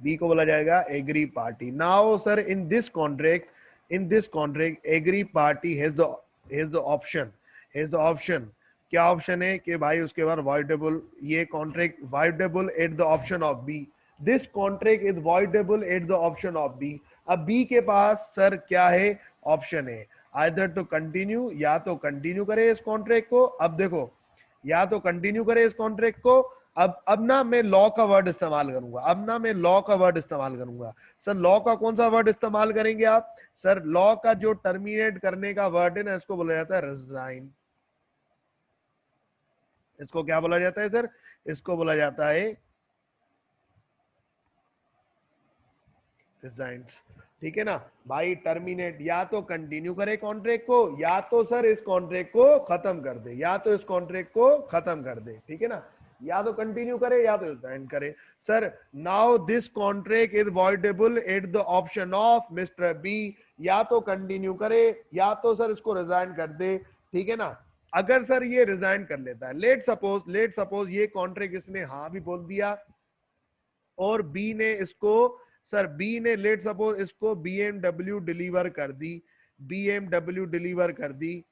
बी को बोला जाएगा agree party. Now sir in this contract, in this contract agree party has the option, has the option. क्या ऑप्शन है कि भाई उसके बाद वॉइडेबल, ये contract voidable at the option of B, this contract is voidable at the option of B. अब B के पास सर क्या है, ऑप्शन है, आइदर टू कंटिन्यू, या तो कंटिन्यू करे इस कॉन्ट्रैक्ट को। अब देखो, या तो कंटिन्यू करे इस कॉन्ट्रैक्ट को। अब ना मैं लॉ का वर्ड इस्तेमाल करूंगा, अब ना मैं लॉ का वर्ड इस्तेमाल करूंगा। सर लॉ का कौन सा वर्ड इस्तेमाल करेंगे आप, सर लॉ का जो टर्मिनेट करने का वर्ड है ना, इसको बोला जाता है रिजाइन। इसको क्या बोला जाता है सर, इसको बोला जाता है रिजाइन, ठीक है ना भाई। टर्मिनेट, या तो कंटिन्यू करे कॉन्ट्रैक्ट को, या तो सर इस कॉन्ट्रैक्ट को खत्म कर दे, या तो इस कॉन्ट्रैक्ट को खत्म कर दे, ठीक है ना। या तो कंटिन्यू करे या तो रिजाइन करे। Sir now this contract is voidable at the option of mister B, या तो कंटिन्यू करे या तो सर इसको रिजाइन कर दे, ठीक है ना। अगर सर ये रिजाइन कर लेता है, लेट सपोज ये कॉन्ट्रैक्ट इसने हाँ भी बोल दिया, और बी ने इसको, सर बी ने लेट सपोज इसको BMW डिलीवर कर दी, BMW डिलीवर कर दी,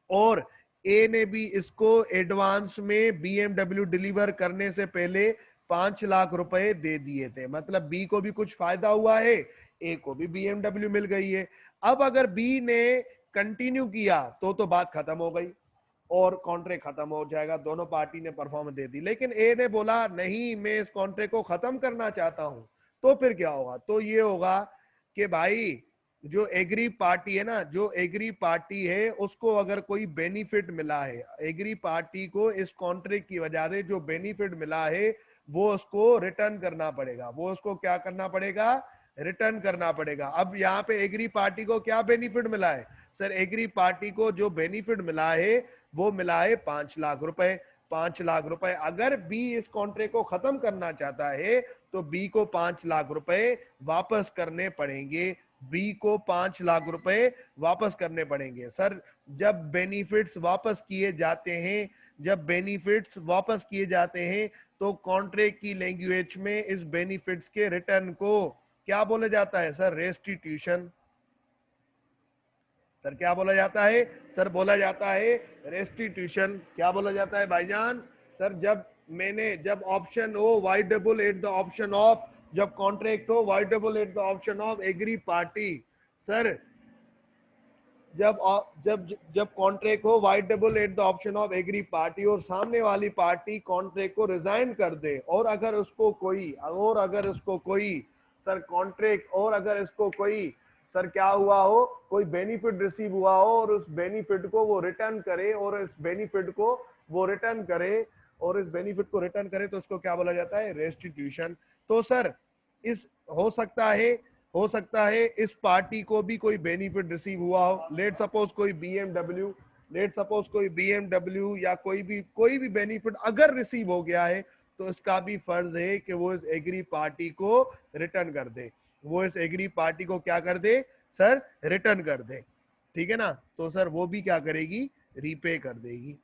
और ए ने भी इसको एडवांस में BMW डिलीवर करने से पहले 5 लाख रुपए दे दिए थे। मतलब बी को भी कुछ फायदा हुआ है, ए को भी BMW मिल गई है। अब अगर बी ने कंटिन्यू किया तो बात खत्म हो गई और कॉन्ट्रैक्ट खत्म हो जाएगा, दोनों पार्टी ने परफॉर्मेंस दे दी। लेकिन ए ने बोला नहीं, मैं इस कॉन्ट्रैक्ट को खत्म करना चाहता हूं, तो फिर क्या होगा, तो ये होगा कि भाई जो एग्री पार्टी है ना, जो एग्री पार्टी है उसको अगर कोई बेनिफिट मिला है, एग्री पार्टी को इस कॉन्ट्रैक्ट की वजह से जो बेनिफिट मिला है वो उसको रिटर्न करना पड़ेगा, वो उसको क्या करना पड़ेगा, रिटर्न करना पड़ेगा। अब यहाँ पे एग्री पार्टी को क्या बेनिफिट मिला है, सर एग्री पार्टी को जो बेनिफिट मिला है वो मिला है 5 लाख रुपए, 5 लाख रुपए। अगर बी इस कॉन्ट्रैक्ट को खत्म करना चाहता है तो बी को 5 लाख रुपए वापस करने पड़ेंगे, बी को 5 लाख रुपए वापस करने पड़ेंगे। सर जब बेनिफिट्स वापस किए जाते हैं, जब बेनिफिट्स वापस किए जाते हैं तो कॉन्ट्रैक्ट की लैंग्वेज में इस बेनिफिट्स के रिटर्न को क्या बोला जाता है, सर रेस्टिट्यूशन। सर क्या बोला जाता है, सर बोला जाता है रेस्टिट्यूशन। क्या बोला जाता है भाईजान, सर जब मैंने जब ऑप्शन हो voidable at the option of, जब कॉन्ट्रैक्ट हो voidable at the option of agree party. Sir जब जब जब कॉन्ट्रैक्ट हो voidable at the option of agree party और सामने वाली पार्टी कॉन्ट्रैक्ट को रिजाइन कर दे, और अगर उसको कोई सर कॉन्ट्रैक्ट, और अगर इसको कोई सर क्या हुआ हो, कोई बेनिफिट रिसीव हुआ हो और उस बेनिफिट को वो रिटर्न करे, और इस बेनिफिट को वो रिटर्न करे, और इस बेनिफिट को रिटर्न करे, तो उसको क्या बोला जाता है, रेस्टिट्यूशन। तो सर इस हो सकता है इस पार्टी को भी कोई बेनिफिट रिसीव हुआ हो। लेट सपोज कोई बीएमडब्ल्यू या कोई भी बेनिफिट अगर रिसीव हो गया है, तो इसका भी फर्ज है कि वो इस एग्री पार्टी को रिटर्न कर दे, वो इस एग्री पार्टी को क्या कर दे सर, रिटर्न कर दे। ठीक है ना, तो सर वो भी क्या करेगी, रीपे कर देगी।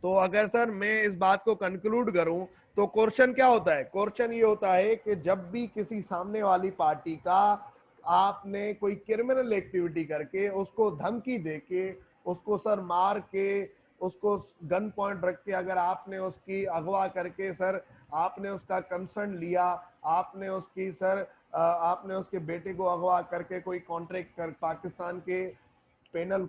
तो अगर सर मैं इस बात को कंक्लूड करूं, तो क्वेश्चन क्या होता है, क्वेश्चन ये होता है कि जब भी किसी सामने वाली पार्टी का आपने कोई क्रिमिनल एक्टिविटी करके, उसको धमकी देके, उसको सर मार के, उसको गन पॉइंट रख के, अगर आपने उसकी अगवा करके सर आपने उसका कंसर्न लिया, आपने उसके बेटे को अगवा करके कोई कॉन्ट्रैक्ट कर, पाकिस्तान पेनल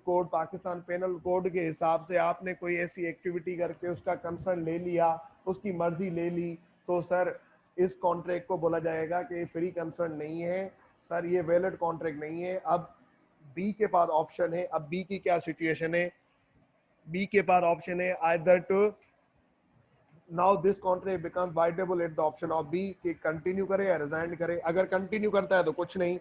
कोड के हिसाब से आपने कोई ऐसी एक्टिविटी करके उसका कंसर्न ले लिया, उसकी मर्जी ले ली, तो सर इस कॉन्ट्रैक्ट को बोला जाएगा कि फ्री कंसर्न नहीं है सर, ये वैलिड कॉन्ट्रैक्ट नहीं है। अब बी के पास ऑप्शन है, अब बी की क्या सिचुएशन है, बी के पास ऑप्शन है either to now this contract becomes voidable at the option of B, कि कंटिन्यू करे या रिजाइन करे। अगर कंटिन्यू करता है तो कुछ नहीं,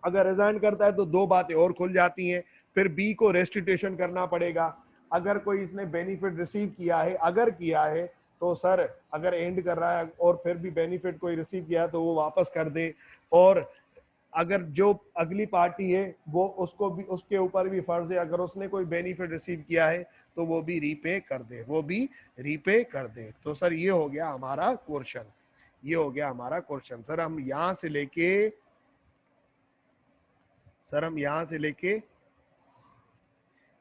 अगर रिजाइन करता है तो दो बातें और खुल जाती हैं, फिर बी को रेस्टिट्यूशन करना पड़ेगा। अगर कोई इसने बेनिफिट रिसीव किया है, अगर किया है तो सर अगर एंड कर रहा है और फिर भी बेनिफिट कोई रिसीव किया है तो वो वापस कर दे, और अगर जो अगली पार्टी है वो उसको भी, उसके ऊपर भी फर्ज है, अगर उसने कोई बेनिफिट रिसीव किया है तो वो भी रीपे कर दे, वो भी रीपे कर दे। तो सर ये हो गया हमारा क्वेश्चन, ये हो गया हमारा क्वेश्चन। सर हम यहां से लेके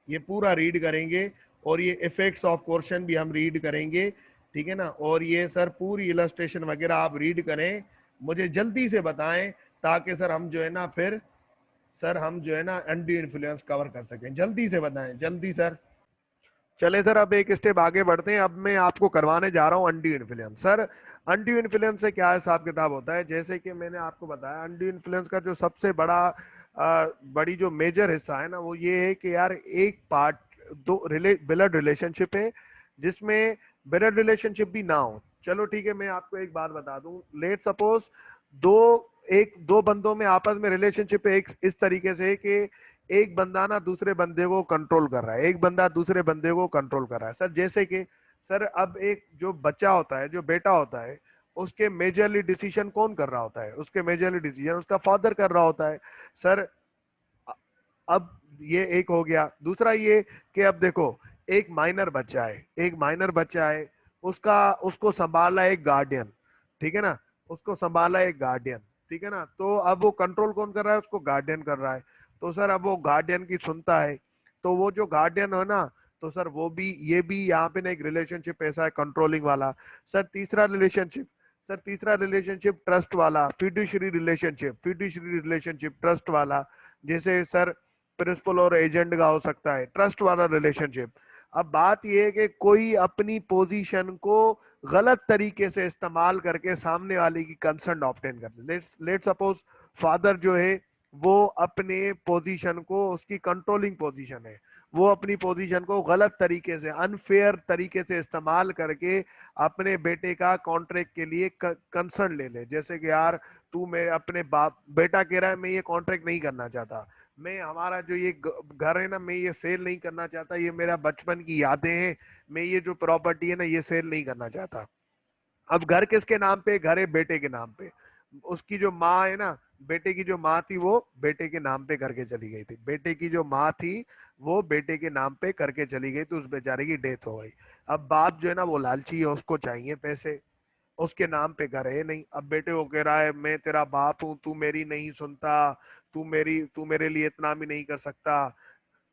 ये पूरा रीड करेंगे, और ये इफेक्ट्स ऑफ क्वेश्चन भी हम रीड करेंगे। ठीक है ना, और ये सर पूरी इलस्ट्रेशन वगैरह आप रीड करें, मुझे जल्दी से बताएं, ताकि सर हम जो है ना फिर सर हम जो है ना अनड्यू इन्फ्लुएंस कवर कर सकें। जल्दी से बताएं, जल्दी सर। चले सर अब एक स्टेप आगे बढ़ते हैं, अब मैं आपको करवाने जा रहा हूं undue influence. Sir undue influence से क्या हिसाब किताब होता है, जैसे कि मैंने आपको बताया अनड्यू इन्फ्लुएंस का जो सबसे बड़ी जो मेजर हिस्सा है ना, वो ये है कि यार एक पार्ट ब्लड रिलेशनशिप है जिसमें ब्लड रिलेशनशिप भी ना हो। चलो ठीक है, मैं आपको एक बात बता दूं, लेट सपोज दो बंदों में आपस में रिलेशनशिप एक इस तरीके से कि एक बंदा ना दूसरे बंदे को कंट्रोल कर रहा है, एक बंदा दूसरे बंदे को कंट्रोल कर रहा है। सर जैसे कि सर अब एक जो बच्चा होता है, जो बेटा होता है, उसके मेजरली डिसीजन कौन कर रहा होता है, उसके मेजरली डिसीजन उसका फादर कर रहा होता है। सर अब ये एक हो गया। दूसरा ये कि अब देखो एक माइनर बच्चा है, उसका उसको संभाला एक गार्डियन, ठीक है ना, उसको संभाला एक गार्डियन, ठीक है ना, तो अब वो कंट्रोल कौन कर रहा है, उसको गार्डियन कर रहा है। तो सर अब वो गार्डियन की सुनता है, तो वो जो गार्डियन है ना, तो सर वो भी, ये भी यहाँ पे ना एक रिलेशनशिप ऐसा है कंट्रोलिंग वाला। सर तीसरा रिलेशनशिप ट्रस्ट वाला, फिड्यूशरी रिलेशनशिप ट्रस्ट वाला, जैसे सर प्रिंसिपल और एजेंट का हो सकता है, ट्रस्ट वाला रिलेशनशिप। अब बात यह है कि कोई अपनी पोजीशन को गलत तरीके से इस्तेमाल करके सामने वाले की कंसर्न ऑब्टेन कर ले। लेट सपोज फादर जो है वो अपने पोजीशन को, उसकी कंट्रोलिंग पोजीशन है, वो अपनी पोजीशन को गलत तरीके से, अनफेयर तरीके से इस्तेमाल करके अपने बेटे का कॉन्ट्रैक्ट के लिए कंसर्न ले ले। जैसे कि यार तू मेरे अपने बाप, बेटा कह रहा है मैं ये कॉन्ट्रैक्ट नहीं करना चाहता, मैं हमारा जो ये घर है ना मैं ये सेल नहीं करना चाहता, ये मेरा बचपन की यादें हैं, मैं ये जो प्रॉपर्टी है ना ये सेल नहीं करना चाहता। अब घर किसके नाम पे, घर है बेटे के नाम पे। उसकी जो माँ है ना, बेटे की जो माँ थी वो बेटे के नाम पे करके चली गई थी, बेटे की जो माँ थी वो बेटे के नाम पे करके चली गई, तो उस बेचारे की डेथ हो गई। अब बाप जो है ना वो लालची है, उसको चाहिए पैसे, उसके नाम पे घर है नहीं। अब बेटे को कह रहा है मैं तेरा बाप हूं, तू मेरी नहीं सुनता, तू मेरे लिए इतना भी नहीं कर सकता।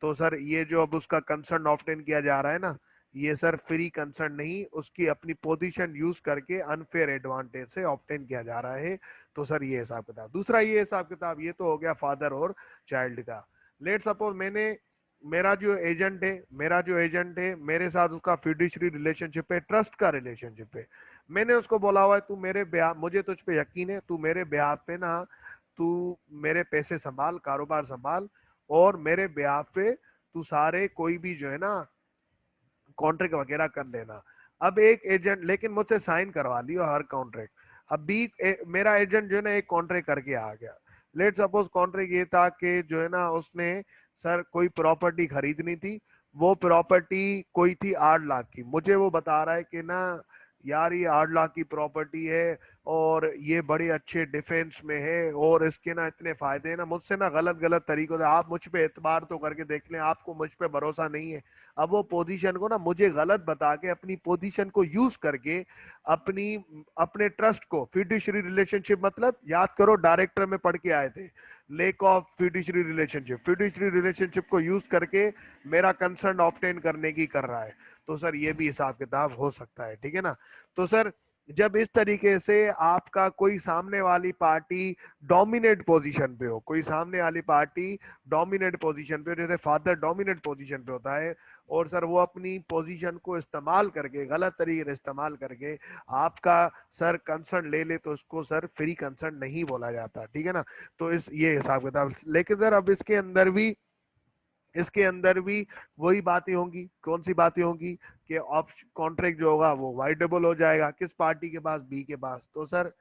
तो सर ये जो अब उसका कंसर्न ऑब्टेन किया जा रहा है ना, ये सर फ्री कंसर्न नहीं, उसकी अपनी पोजीशन यूज करके अनफेयर एडवांटेज से ऑब्टेन किया जा रहा है। तो सर ये हिसाब किताब। दूसरा ये हिसाब किताब, ये तो हो गया फादर और चाइल्ड का। लेट सपोज मैंने, मेरा जो एजेंट है मेरे साथ उसका फिड्यूशरी रिलेशनशिप है, ट्रस्ट का रिलेशनशिप है। मैंने उसको बोला हुआ है तू मेरे ब्याह, मुझे तुझ पे यकीन है, तू मेरे ब्याह पे ना, तू मेरे पैसे संभाल, कारोबार संभाल, और मेरे ब्याह पे तू सारे कोई भी जो है ना कॉन्ट्रैक्ट वगैरह कर लेना। अब एक एजेंट लेकिन मुझसे साइन करवा लियो हर कॉन्ट्रैक्ट। अब मेरा एजेंट जो है ना एक कॉन्ट्रैक्ट करके आ गया। लेट सपोज कॉन्ट्रैक्ट ये था कि जो है ना उसने सर कोई प्रॉपर्टी खरीदनी थी, वो प्रॉपर्टी कोई थी 8 लाख की। मुझे वो बता रहा है कि ना यार ये 8 लाख की प्रॉपर्टी है और ये बड़े अच्छे डिफेंस में है और इसके ना इतने फायदे हैं ना, मुझसे ना गलत गलत तरीकों से, आप मुझ पे एतबार तो करके देख लें, आपको मुझ पे भरोसा नहीं है। अब वो पोजीशन को ना मुझे गलत बता के, अपनी पोजीशन को यूज करके, अपनी अपने ट्रस्ट को, फिड्यूशरी रिलेशनशिप मतलब याद करो डायरेक्टर में पढ़ के आए थे, lake of fiduciary relationship, fiduciary relationship को यूज करके मेरा कंसर्न ऑब्टेन करने की कर रहा है। तो सर ये भी हिसाब किताब हो सकता है, ठीक है ना। तो सर जब इस तरीके से आपका कोई सामने वाली पार्टी डोमिनेट पोजीशन पे हो, कोई सामने वाली पार्टी डोमिनेट पोजीशन पे, जैसे फादर डोमिनेट पोजीशन पे होता है, और सर वो अपनी पोजीशन को इस्तेमाल करके, गलत तरीके से इस्तेमाल करके आपका सर कंसर्न ले ले, तो उसको सर फ्री कंसर्न नहीं बोला जाता, ठीक है ना। तो इस ये हिसाब किताब। लेकिन सर अब इसके अंदर भी वही बातें होंगी। कौन सी बातें होंगी कि ऑप्शन कॉन्ट्रैक्ट जो होगा वो वाइडेबल हो जाएगा, किस पार्टी के पास, बी के पास। तो सर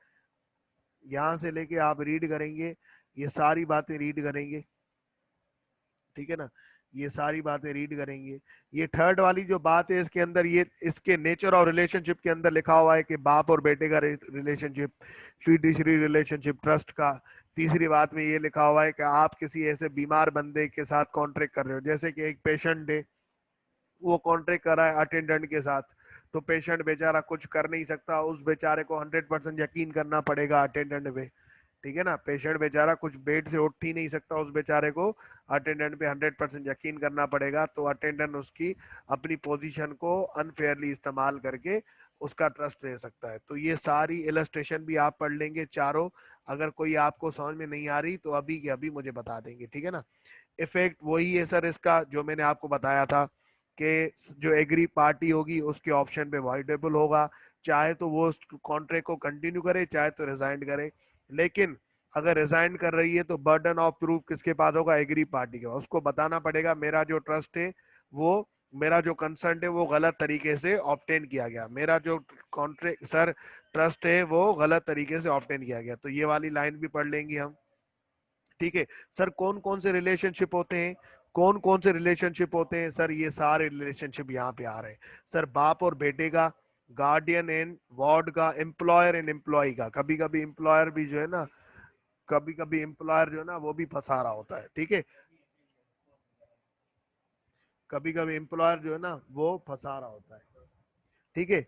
यहां से लेके आप रीड करेंगे, ये सारी बातें रीड करेंगे, ठीक है ना, ये सारी बातें रीड करेंगे। ये थर्ड वाली जो बात है इसके अंदर, ये इसके नेचर ऑफ रिलेशनशिप के अंदर लिखा हुआ है कि बाप और बेटे का रिलेशनशिप, फिड्यूशरी रिलेशनशिप, ट्रस्ट का। तीसरी बात में ये लिखा हुआ है कि आप किसी ऐसे बीमार बंदे के साथ कॉन्ट्रैक्ट कर रहे हो, जैसे कि एक पेशेंट है, वो कॉन्ट्रैक्ट कर रहा है अटेंडेंट के साथ, तो पेशेंट बेचारा कुछ कर नहीं सकता, उस बेचारे को 100% यकीन करना पड़ेगा अटेंडेंट पे, ठीक है ना। पेशेंट बेचारा कुछ बेड से उठ ही नहीं सकता, उस बेचारे को अटेंडेंट पे 100% यकीन करना पड़ेगा। तो अटेंडेंट उसकी अपनी पोजीशन को अनफेयरली इस्तेमाल करके उसका ट्रस्ट ले सकता है। तो ये सारी इलस्ट्रेशन भी आप पढ़ लेंगे चारों। अगर कोई आपको समझ में नहीं आ रही तो अभी के अभी मुझे बता देंगे, ठीक है ना। इफेक्ट वही है सर इसका जो मैंने आपको बताया था कि जो एग्री पार्टी होगी उसके ऑप्शन पे वाइडेबल होगा, चाहे तो वो कॉन्ट्रैक्ट को कंटिन्यू करे, चाहे तो रिजाइन करे। लेकिन अगर रिजाइन कर रही है तो बर्डन ऑफ प्रूफ किसके पास होगा, एग्री पार्टी के पास। उसको बताना पड़ेगा मेरा जो ट्रस्ट है वो, मेरा जो कंसर्न है वो गलत तरीके से ऑब्टेन किया गया, मेरा जो कॉन्ट्रैक्ट सर ट्रस्ट है वो गलत तरीके से ऑब्टेन किया गया। तो ये वाली लाइन भी पढ़ लेंगे हम, ठीक है। सर कौन कौन से रिलेशनशिप होते हैं, कौन कौन से रिलेशनशिप होते हैं सर, ये सारे रिलेशनशिप यहाँ पे आ रहे हैं। सर बाप और बेटे का, गार्डियन एंड वार्ड का, एम्प्लॉयर एंड एम्प्लॉय का। कभी कभी एम्प्लॉयर भी जो है ना, कभी कभी एम्प्लॉयर जो है ना वो भी फंसा रहा होता है, ठीक है। कभी कभी एम्प्लॉयर जो है ना वो फंसा रहा होता है, ठीक है।